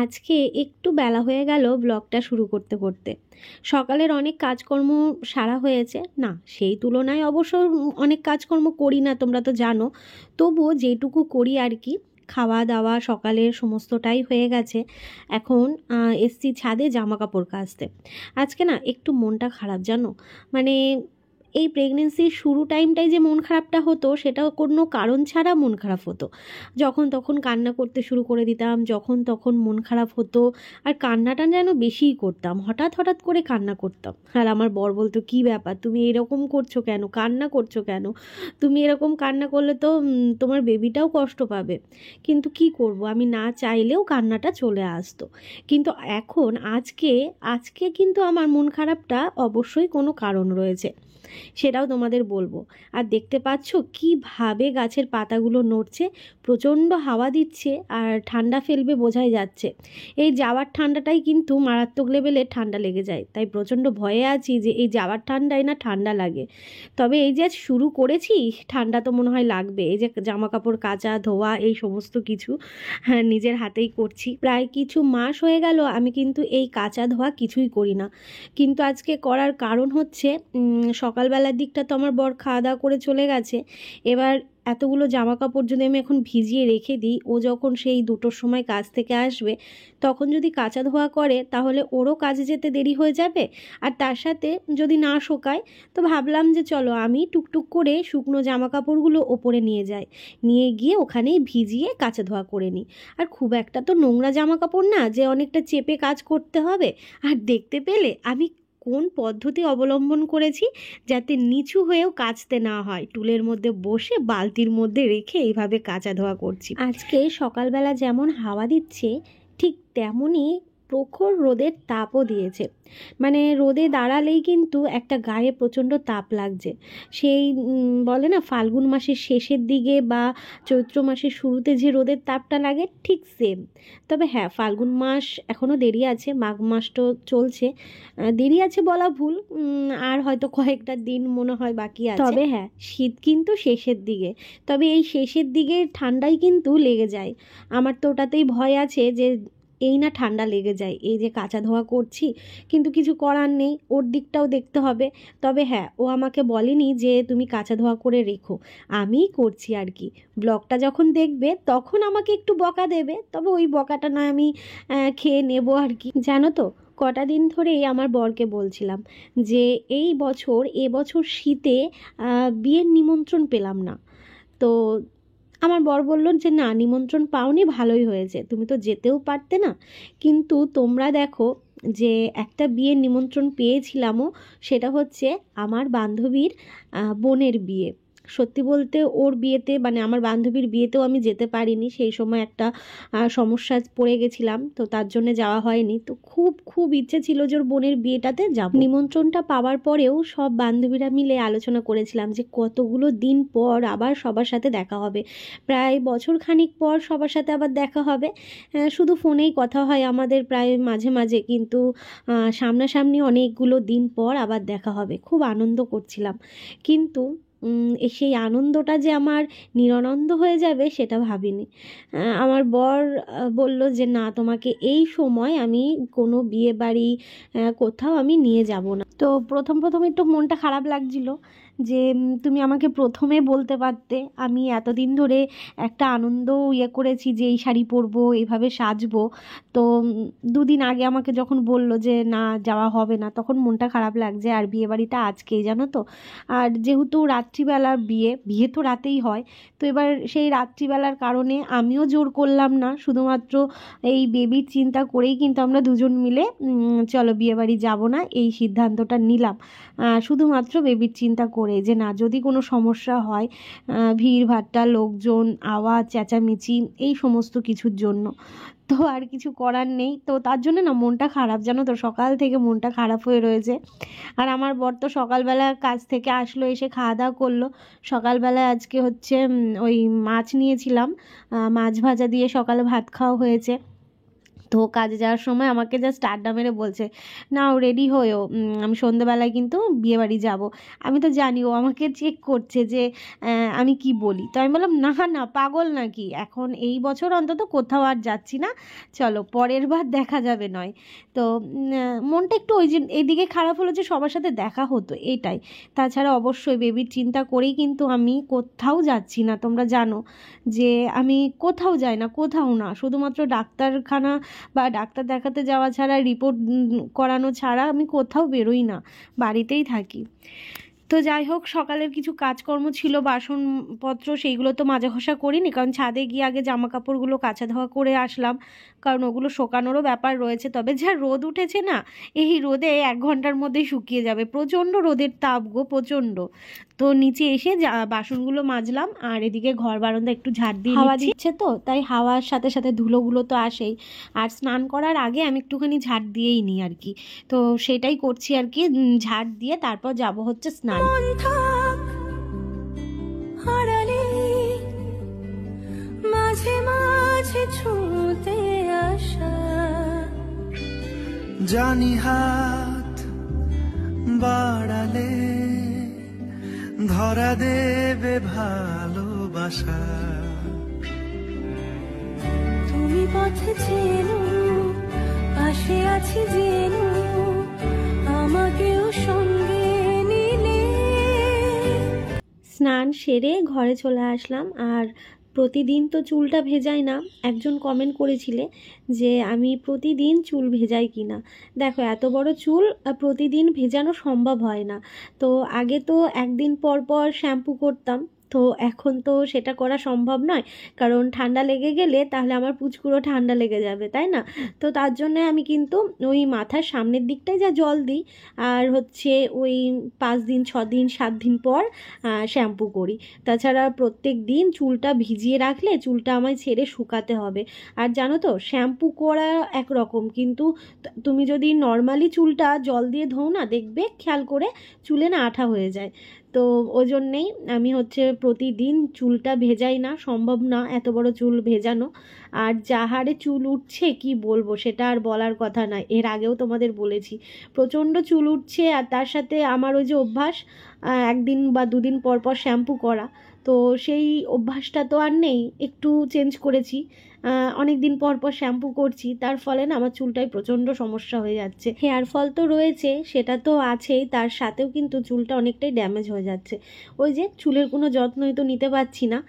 আজকে একটু বেলা হয়ে গেল ব্লগটা শুরু করতে করতে। সকালের অনেক কাজকর্ম সারা হয়েছে, না সেই তুলনায় অবশ্য অনেক কাজকর্ম করি না, তোমরা তো জানো। তবুও যেটুকু করি আর কি, খাওয়া দাওয়া সকালের সমস্তটাই হয়ে গেছে। এখন এসছি ছাদে জামা কাপড় কাচতে। আজকে না একটু মনটা খারাপ, জানো। মানে এই প্রেগনেন্সির শুরু টাইমটাই যে মন খারাপটা হতো, সেটা কোনো কারণ ছাড়া মন খারাপ হতো। যখন তখন কান্না করতে শুরু করে দিতাম, যখন তখন মন খারাপ হতো। আর কান্নাটা যেন বেশিই করতাম, হঠাৎ হঠাৎ করে কান্না করতাম। আর আমার বর বলতো, কী ব্যাপার, তুমি এরকম করছো কেন, কান্না করছো কেন? তুমি এরকম কান্না করলে তো তোমার বেবিটাও কষ্ট পাবে। কিন্তু কি করব, আমি না চাইলেও কান্নাটা চলে আসতো। কিন্তু এখন আজকে আজকে কিন্তু আমার মন খারাপটা অবশ্যই কোনো কারণ রয়েছে, সেটাও তোমাদের বলবো। আর দেখতে পাচ্ছ কিভাবে গাছের পাতাগুলো নড়ছে, প্রচণ্ড হাওয়া দিচ্ছে আর ঠান্ডা ফেলবে বোঝাই যাচ্ছে। এই যাওয়ার ঠান্ডাটাই কিন্তু মারাত্মক লেভেলে ঠান্ডা লেগে যায়, তাই প্রচণ্ড ভয়ে আছি যে এই যাওয়ার ঠান্ডায় না ঠান্ডা লাগে। তবে এই যে শুরু করেছি, ঠান্ডা তো মনে হয় লাগবে। এই যে জামা কাপড় কাচা ধোয়া এই সমস্ত কিছু নিজের হাতেই করছি। প্রায় কিছু মাস হয়ে গেল আমি কিন্তু এই কাচা ধোয়া কিছুই করি না। কিন্তু আজকে করার কারণ হচ্ছে, সকালবেলার দিকটা তো আমার বর খাওয়া দাওয়া করে চলে গেছে। এবার এতগুলো জামা কাপড় যদি আমি এখন ভিজিয়ে রেখে দিই, ও যখন সেই 2টোর সময় কাজ থেকে আসবে, তখন যদি কাচা ধোয়া করে তাহলে ওরও কাজে যেতে দেরি হয়ে যাবে। আর তার সাথে যদি না শোকায়, তো ভাবলাম যে চলো আমি টুকটুক করে শুকনো জামা কাপড়গুলো ওপরে নিয়ে যাই, নিয়ে গিয়ে ওখানেই ভিজিয়ে কাচা ধোয়া করে নিই। আর খুব একটা তো নোংরা জামা কাপড় না যে অনেকটা চেপে কাজ করতে হবে। আর দেখতে পেলে আমি কোন পদ্ধতি অবলম্বন করেছি, যাতে নিচু হয়েও কাচতে না হয়, টুলের মধ্যে বসে বালতির মধ্যে রেখে এইভাবে কাচা ধোয়া করছি। আজকে সকালবেলা যেমন হাওয়া দিচ্ছে, ঠিক তেমনই প্রখর রোদের তাপও দিয়েছে। মানে রোদে দাঁড়ালেই কিন্তু একটা গায়ে প্রচণ্ড তাপ লাগছে। সেই বলে না ফাল্গুন মাসের শেষের দিকে বা চৈত্র মাসের শুরুতে যে রোদের তাপটা লাগে, ঠিক সেম। তবে হ্যাঁ, ফাল্গুন মাস এখনও দেরি আছে, মাঘ মাস তো চলছে, দেরি আছে বলা ভুল। আর হয়তো কয়েকটা দিন মনে হয় বাকি আছে। তবে হ্যাঁ, শীত কিন্তু শেষের দিকে। তবে এই শেষের দিকে ঠান্ডাই কিন্তু লেগে যায়। আমার তো ওটাতেই ভয় আছে যে এই না ঠান্ডা লেগে যায়, এই যে কাচা ধোয়া করছি। কিন্তু কিছু করার নেই, ওর দিকটাও দেখতে হবে। তবে হ্যাঁ, ও আমাকে বলেনি যে তুমি কাচা ধোয়া করে রেখো, আমিই করছি আর কি। ব্লগটা যখন দেখবে তখন আমাকে একটু বকা দেবে, তবে ওই বকাটা নয় আমি খেয়ে নেবো আর কি। জানো তো, কটা দিন ধরেই আমার বরকে বলছিলাম যে এবছর শীতে বিয়ের নিমন্ত্রণ পেলাম না। তো আমার বর বলল যে না, নিমন্ত্রণ পাওনি, ভালোই হয়েছে, তুমি তো যেতেও পারতে না। কিন্তু তোমরা দেখো, যে একটা বিয়ের নিমন্ত্রণ পেয়েছিলামও, সেটা হচ্ছে আমার বান্ধবীর বোনের বিয়ে। সত্যি বলতে ওর বিয়েতে, মানে আমার বান্ধবীর বিয়েতেও আমি যেতে পারিনি, সেই সময় একটা সমস্যায় পড়ে গেছিলাম, তো তার জন্য যাওয়া হয়নি। তো খুব খুব ইচ্ছে ছিল যে ওর বোনের বিয়েটাতে যাব। নিমন্ত্রণটা পাওয়ার পরেও সব বান্ধবীরা মিলে আলোচনা করেছিলাম যে কতগুলো দিন পর আবার সবার সাথে দেখা হবে। প্রায় বছর খানিক পর সবার সাথে আবার দেখা হবে। শুধু ফোনেই কথা হয় আমাদের প্রায় মাঝে মাঝে, কিন্তু সামনাসামনি অনেকগুলো দিন পর আবার দেখা হবে, খুব আনন্দ করছিলাম। কিন্তু সেই আনন্দটা যে আমার নিরানন্দ হয়ে যাবে সেটা ভাবিনি। আমার বর বলল যে না, তোমাকে এই সময় আমি কোনো বিয়ে বাড়ি কোথাও আমি নিয়ে যাব না। তো প্রথম প্রথম একটু মনটা খারাপ লাগছিল যে তুমি আমাকে প্রথমে বলতে পারতে, আমি এতদিন ধরে একটা আনন্দ করেছি যে এই শাড়ি পরবো, এইভাবে সাজবো। তো 2 দিন আগে আমাকে যখন বলল যে না যাওয়া হবে না, তখন মনটা খারাপ লাগছে। আর বিয়ে বাড়িটা আজকেই, জানো তো। আর যেহেতু রাত্রিবেলার বিয়ে তো রাতেই হয়, তো এবার সেই রাত্রিবেলার কারণে আমিও জোর করলাম না, শুধুমাত্র এই বেবির চিন্তা করেই কিন্তু আমরা দুজন মিলে চলো বিয়ে বাড়ি যাবো না এই সিদ্ধান্তটা নিলাম। শুধুমাত্র বেবির চিন্তা করে, যে না যদি কোনো সমস্যা হয়, ভিড় ভাট্টা, লোকজন, আওয়াজ, চেঁচামেচি, এই সমস্ত কিছুর জন্য। তো আর কিছু করার নেই, তো তার জন্য না মনটা খারাপ, জানো তো, সকাল থেকে মনটা খারাপ হয়ে রয়েছে। আর আমার বর তো সকালবেলা কাজ থেকে আসলো, এসে খাওয়া দাওয়া করলো। সকালবেলায় আজকে হচ্ছে ওই মাছ নিয়েছিলাম, মাছ ভাজা দিয়ে সকালে ভাত খাওয়া হয়েছে। তো কাজে যাওয়ার সময় আমাকে জাস্ট আড্ডা মেরে বলছে, নাও রেডি হয়েও, আমি সন্ধ্যেবেলায় কিন্তু বিয়েবাড়ি যাব। আমি তো জানি ও আমাকে চেক করছে যে আমি কি বলি। তো আমি বললাম, না না পাগল নাকি, এখন এই বছর অন্তত কোথাও আর যাচ্ছি না, চলো পরের বার দেখা যাবে নয়। তো মনটা একটু ওই যে এইদিকে খারাপ হলো যে সবার সাথে দেখা হতো, এটাই। তাছাড়া অবশ্যই বেবির চিন্তা করেই কিন্তু আমি কোথাও যাচ্ছি না। তোমরা জানো যে আমি কোথাও যাই না, কোথাও না, শুধুমাত্র ডাক্তারখানা বা ডাক্তার দেখাতে যাওয়া ছাড়া, রিপোর্ট করানো ছাড়া আমি কোথাও বেরোই না, বাড়িতেই থাকি। তো যাই হোক, সকালের কিছু কাজকর্ম ছিল, বাসনপত্র, সেইগুলো তো মাজা ঘষা করিনি, কারণ ছাদে গিয়ে আগে জামা কাপড়গুলো কাচা ধোয়া করে আসলাম, কারণ ওগুলো শুকানোরও ব্যাপার রয়েছে। তবে যা রোদ উঠেছে না, এই রোদে 1 ঘন্টার মধ্যেই শুকিয়ে যাবে, প্রচণ্ড রোদের তাপ গো, প্রচণ্ড। তো নিচে এসে বাসনগুলো মাজলাম, আর এদিকে ঘর বারান্দা একটু ঝাড় দিয়ে, হাওয়া দিচ্ছে তো তাই হাওয়ার সাথে সাথে ধুলোগুলো তো আসেই। আর স্নান করার আগে আমি একটুখানি ঝাড় দিয়েই নিই আর কি, তো সেটাই করছি আর কি, ঝাড় দিয়ে তারপর যাব হচ্ছে স্নান। মাঝে মাঝে ছুঁতে আসা, জানি হাত বাড়ালে ধরা দেবে ভালোবাসা। তুমি পথে চেনো, পাশে আছি জেনো, আমাকেও সঙ্গে নিলে। স্নান সেরে ঘরে চলে আসলাম। আর প্রতিদিন তো চুলটা ভেজাই না, একজন কমেন্ট করেছিলে যে আমি প্রতিদিন চুল ভেজাই কি না। দেখো, এত বড় চুল প্রতিদিন ভেজানো সম্ভব হয় না। তো আগে তো একদিন পর পর শ্যাম্পু করতাম, তো এখন তো সেটা করা সম্ভব নয়, কারণ ঠান্ডা লেগে গেলে তাহলে আমার পুচকুরো ঠান্ডা লেগে যাবে, তাই না? তো তার জন্য আমি কিন্তু ওই মাথার সামনের দিকটায় যা জল দিই, আর হচ্ছে ওই 5 দিন 6 দিন 7 দিন পর শ্যাম্পু করি। তাছাড়া প্রত্যেক দিন চুলটা ভিজিয়ে রাখলে চুলটা আমায় ছেড়ে শুকাতে হবে। আর জানো তো, শ্যাম্পু করা একরকম, কিন্তু তুমি যদি নর্মালি চুলটা জল দিয়ে ধোও না, দেখবে খেয়াল করে চুলে না আঠা হয়ে যায়। তো ওই জন্যেই আমি হচ্ছে প্রতিদিন চুলটা ভেজাই না, সম্ভব না এত বড় চুল ভেজানো। আর যা হারে চুল উঠছে কি বলবো, সেটা আর বলার কথা নয়, এর আগেও তোমাদের বলেছি প্রচণ্ড চুল উঠছে। আর তার সাথে আমার ওই যে অভ্যাস 1 দিন বা 2 দিন পর পর শ্যাম্পু করা, তো সেই অভ্যাসটা তো আর নেই, একটু চেঞ্জ করেছি, অনেক দিন পর পর শ্যাম্পু করছি, তার ফলে না আমার চুলটায় প্রচণ্ড সমস্যা হয়ে যাচ্ছে। হেয়ার ফল তো রয়েছে, সেটা তো আছেই, তার সাথেও কিন্তু চুলটা অনেকটাই ড্যামেজ হয়ে যাচ্ছে। ওই যে চুলের কোনো যত্নই তো নিতে পারছি না।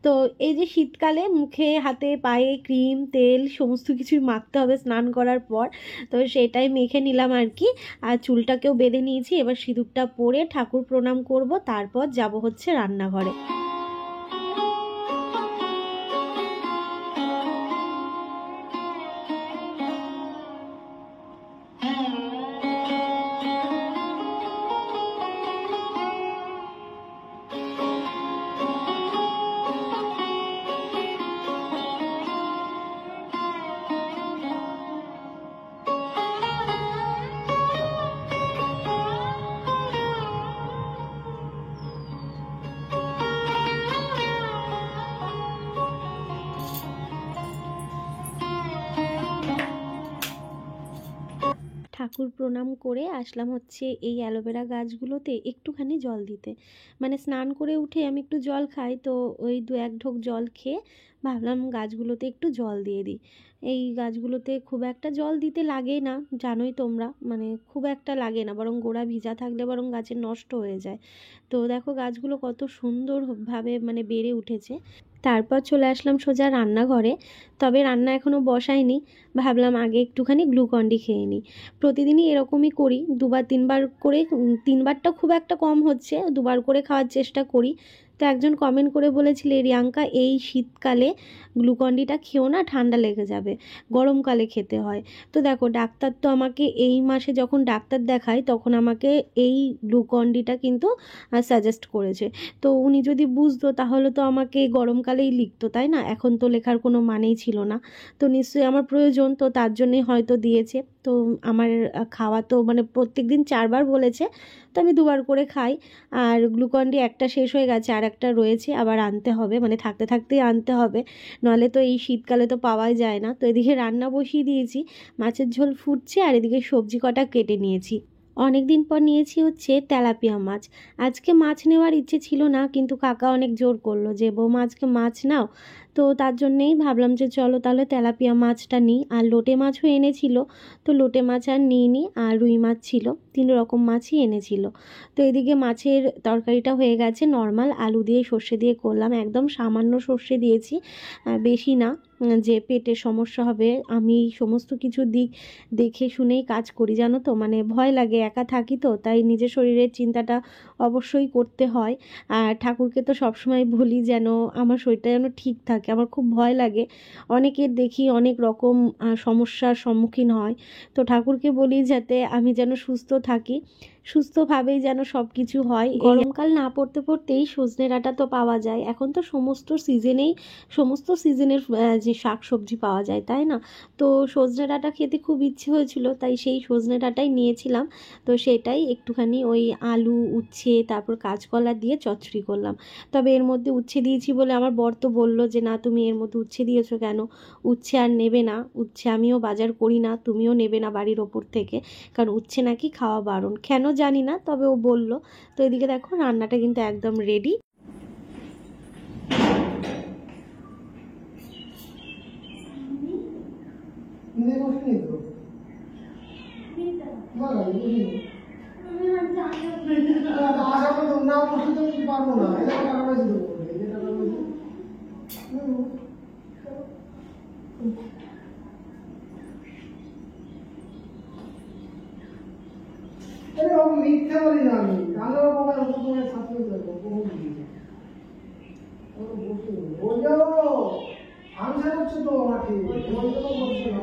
তো এই যে শীতকালে মুখে হাতে পায়ে ক্রিম তেল সমস্ত কিছুই মাখতে হবে স্নান করার পর, তো সেটাই মেখে নিলাম আর কি। আর চুলটাকেও বেঁধে নিয়েছি, এবার সিঁদুরটা পরে ঠাকুর প্রণাম করব, তারপর যাব হচ্ছে রান্নাঘরে। ঠাকুর প্রণাম করে আসলাম হচ্ছে এই অ্যালোভেরা গাছগুলোতে একটুখানি জল দিতে। মানে স্নান করে উঠে আমি একটু জল খাই, তো ওই 2-1 ঢোক জল খেয়ে ভাবলাম গাছগুলোতে একটু জল দিয়ে দিই। এই গাছগুলোতে খুব একটা জল দিতে লাগে না, জানোই তোমরা, মানে খুব একটা লাগে না, বরং গোড়া ভিজা থাকলে বরং গাছের নষ্ট হয়ে যায়। তো দেখো গাছগুলো কত সুন্দরভাবে মানে বেড়ে উঠেছে। তারপর চলে আসলাম সোজা রান্নাঘরে। তবে রান্না এখনও বসাইনি, ভাবলাম আগে একটুখানি গ্লুকন্ডি খেয়ে নিই। প্রতিদিনই এরকমই করি, 2-3 বার করে, 3বারটা খুব একটা কম হচ্ছে, 2বার করে খাওয়ার চেষ্টা করি। তো একজন কমেন্ট করে বলেছিলে, রিয়াঙ্কা এই শীতকালে গ্লুকন্ডিটা খেও না, ঠান্ডা লেগে যাবে, গরমকালে খেতে হয়। তো দেখো, ডাক্তার তো আমাকে এই মাসে যখন ডাক্তার দেখায় তখন আমাকে এই গ্লুকন্ডিটা কিন্তু সাজেস্ট করেছে। তো উনি যদি বুঝতো তাহলে তো আমাকে গরমকালেই লিখতো, তাই না? এখন তো লেখার কোনো মানেই ছিল না, তো নিশ্চয়ই আমার প্রয়োজন, তো তার জন্যই হয়তো দিয়েছে। তো আমার খাওয়া তো মানে প্রত্যেক দিন 4 বার বলেছে, তো আমি 2 বার করে খাই। আর গ্লুকন-ডি একটা শেষ হয়ে গেছে, আর একটা রয়েছে, আবার আনতে হবে, মানে থাকতে থাকতেই আনতে হবে, নাহলে তো এই শীতকালে তো পাওয়াই যায় না। তো এদিকে রান্না বসিয়ে দিয়েছি, মাছের ঝোল ফুটছে, আর এদিকে সবজি কটা কেটে নিয়েছি। অনেক দিন পর নিয়েছি হচ্ছে তেলাপিয়া মাছ। আজকে মাছ নেওয়ার ইচ্ছে ছিল না, কিন্তু কাকা অনেক জোর করলো যে বৌমা আজকে মাছ নাও। তো তার জন্যেই ভাবলাম যে চলো তাহলে তেলাপিয়া মাছটা নিই। আর লোটে মাছও এনেছিল, তো লোটে মাছ আর নিইনি, আর রুই মাছ ছিল, 3 রকম মাছই এনেছিল। তো এদিকে মাছের তরকারিটা হয়ে গেছে, নর্মাল আলু দিয়ে সর্ষে দিয়ে করলাম, একদম সামান্য সর্ষে দিয়েছি, বেশি না, যে পেটের সমস্যা হবে। আমি সমস্ত কিছু দিক দেখে শুনেই কাজ করি, জানো তো, মানে ভয় লাগে, একা থাকি তো, তাই নিজের শরীরের চিন্তাটা অবশ্যই করতে হয়। আর ঠাকুরকে তো সবসময় বলি যেন আমার শরীরটা যেন ঠিক থাকে, আমার খুব ভয় লাগে, অনেকের দেখি অনেক রকম সমস্যার সম্মুখীন হয়, তো ঠাকুরকে বলি যাতে আমি যেন সুস্থ থাকি, সুস্থভাবেই যেন সব কিছু হয়। গরমকাল না পড়তে পড়তেই সজনে ডাঁটা তো পাওয়া যায়, এখন তো সমস্ত সিজনের যে শাক সবজি পাওয়া যায়, তাই না? তো সজনে ডাঁটা খেতে খুব ইচ্ছে হয়েছিল, তাই সেই সজনে ডাঁটাই নিয়েছিলাম। তো সেটাই একটুখানি ওই আলু, উচ্ছে, তারপর কাঁচকলা দিয়ে চচ্চড়ি করলাম। তবে এর মধ্যে উচ্ছে দিয়েছি বলে আমার বর তো বললো যে না, তুমি এর মধ্যে উচ্ছে দিয়েছো কেন, উচ্ছে আর নেবে না, উচ্ছে আমিও বাজার করি না, তুমিও নেবে না বাড়ির ওপর থেকে, কারণ উচ্ছে নাকি খাওয়া বারণ, কেন জানি না, তবে ও বললো। তো এদিকে দেখো রান্নাটা কিন্তু একদম রেডি। মিথ্যা বলি না আমি, কালো বাবা তোমার ছাত্র বোঝাও আনসার হচ্ছে তো মাঠে বলছে না,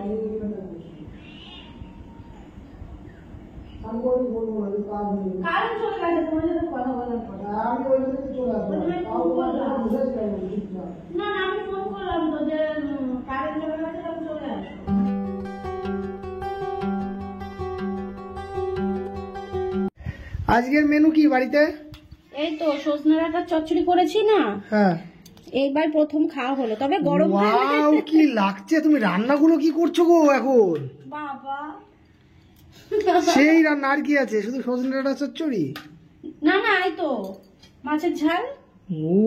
আমি বলবো না কাজ নেই, কারণ চলে গেছে তোমার সাথে কথা বলার পর। আমি ওই জন্য চলে আসবো, না না, আমি ফোন করলাম তো যে কারেন্ট চলে গেছে, আমি চলে আসবো। আজকের মেনু কি বাড়িতে? এই তো সজনে ডাঁটার চচ্চড়ি করেছি না, হ্যাঁ এইবার প্রথম খাওয়া হলো, তবে গরম ওয়াও কি লাগছে, তুমি রান্নাগুলো কি করছো গো এখন? বাবা। সেই রান্না আর কি আছে, শুধু সজনে ডাঁটা চচ্চড়ি? না না, এই তো মাছের ঝাল। ও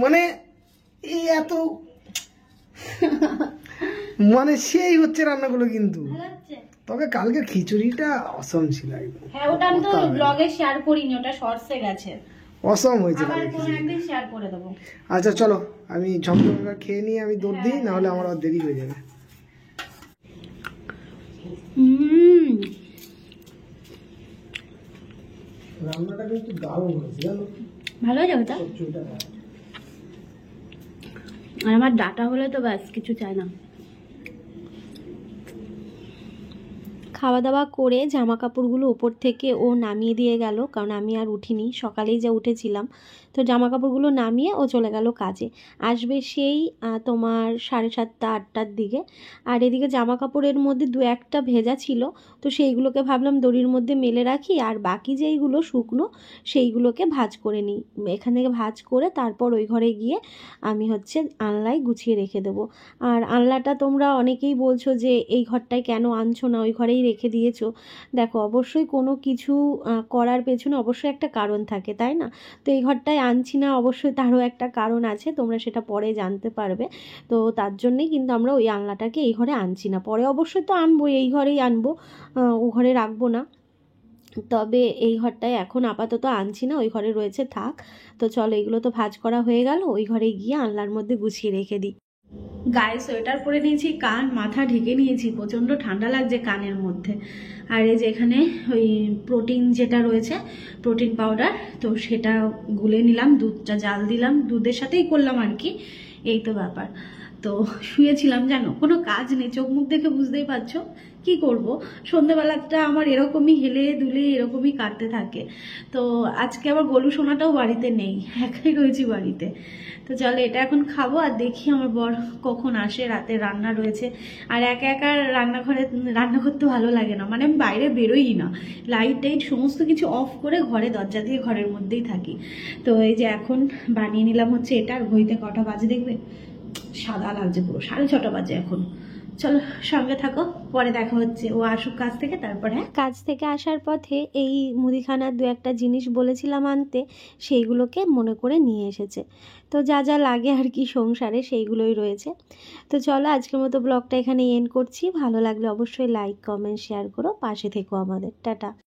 মানে এই এত মানে সেই হচ্ছে রান্নাগুলো কিন্তু। তবে কালকের খিচুড়িটা অসম ছিল একদম। হ্যাঁ, ওটা আমি তো ব্লগে শেয়ার করিনি, ওটা শর্টসে গেছে, অসম হয়েছে আবার কালকের কোনো খিচুড়ি। একদিন শেয়ার করে দেবো। আচ্ছা চলো আমি ঝমঝমটা খেয়ে নিয়ে আমি দৌড় দিই, না হলে আমার আর দেরি হয়ে যাবে। রান্নাটা কিন্তু দারুণ হয়েছে জানো, ভালো হয়ে যাবে তা। চচ্চড়িটা আর আমার ডাটা হলে তো ব্যাস কিছু চাই না। খাওয়া দাওয়া করে জামা কাপড়গুলো ওপর থেকে ও নামিয়ে দিয়ে গেল, কারণ আমি আর উঠিনি, সকালেই যা উঠেছিলাম। তো জামা কাপড়গুলো নামিয়ে ও চলে গেল কাজে, আসবে সেই তোমার 7:30 8টার দিকে। আর এদিকে জামা কাপড়ের মধ্যে 2-1টা ভেজা ছিল, তো সেইগুলোকে ভাবলাম দড়ির মধ্যে মেলে রাখি, আর বাকি যেইগুলো শুকনো সেইগুলোকে ভাঁজ করে নিই, এখান থেকে ভাঁজ করে তারপর ওই ঘরে গিয়ে আমি হচ্ছে আনলায় গুছিয়ে রেখে দেবো। আর আনলাটা তোমরা অনেকেই বলছো যে এই ঘরটায় কেন আনছো না, ওই ঘরেই রেখে দিয়েছো। দেখো অবশ্যই কোনো কিছু করার পেছনে অবশ্যই একটা কারণ থাকে, তাই না? তো এই ঘরটায় আনছি না, অবশ্যই তারও একটা কারণ আছে, তোমরা সেটা পরে জানতে পারবে। তো তার জন্যেই কিন্তু আমরা ওই আনলাটাকে এই ঘরে আনছি না, পরে অবশ্যই তো আনবো, এই ঘরেই আনবো, ও ঘরে রাখবো না। তবে এই ঘরটায় এখন আপাতত আনছি না, ওই ঘরে রয়েছে থাক। তো চলো, এগুলো তো ভাঁজ করা হয়ে গেল, ওই ঘরে গিয়ে আনলার মধ্যে গুছিয়ে রেখে দিই। গায়ে সোয়েটার পরে নিয়েছি, কান মাথা ঢেকে নিয়েছি, প্রচণ্ড ঠান্ডা লাগছে কানের মধ্যে। আর এই যে এখানে ওই প্রোটিন যেটা রয়েছে, প্রোটিন পাউডার, তো সেটা গুলে নিলাম, দুধটা জাল দিলাম, দুধের সাথেই করলাম আর কি, এই তো ব্যাপার। তো শুয়েছিলাম, জানো কোনো কাজ নেই, চোখ মুখ দেখে বুঝতেই পারছো কি করব। সন্ধ্যেবেলাটা আমার এরকমই হেলে দুলে এরকমই কাটতে থাকে। তো আজকে আবার গোলু সোনাটাও বাড়িতে নেই, একাই রয়েছি বাড়িতে। তো চলো এটা এখন খাবো, আর দেখি আমার বর কখন আসে। রাতে রান্না রয়েছে, আর একা একা রান্নাঘরে রান্না করতে ভালো লাগে না, মানে আমি বাইরে বেরোই না, লাইট টাইট সমস্ত কিছু অফ করে ঘরে দরজা দিয়ে ঘরের মধ্যেই থাকি। তো এই যে এখন বানিয়ে নিলাম হচ্ছে এটা, আর ঘড়িতে কটা বাজে দেখবে, সাদা লাগছে পুরো, 6:30 বাজে এখন। চলো সঙ্গে থাকো, পরে দেখা হচ্ছে, ও আসুক কাজ থেকে তারপরে। কাজ থেকে আসার পথে এই মুদিখানার দু একটা জিনিস বলেছিলাম আনতে, সেইগুলোকে মনে করে নিয়ে এসেছে। তো যা যা লাগে আর কি সংসারে সেইগুলোই রয়েছে। তো চলো আজকের মতো ব্লগটা এখানে এন্ড করছি। ভালো লাগলে অবশ্যই লাইক কমেন্ট শেয়ার করো, পাশে থেকো আমাদের। টাটা।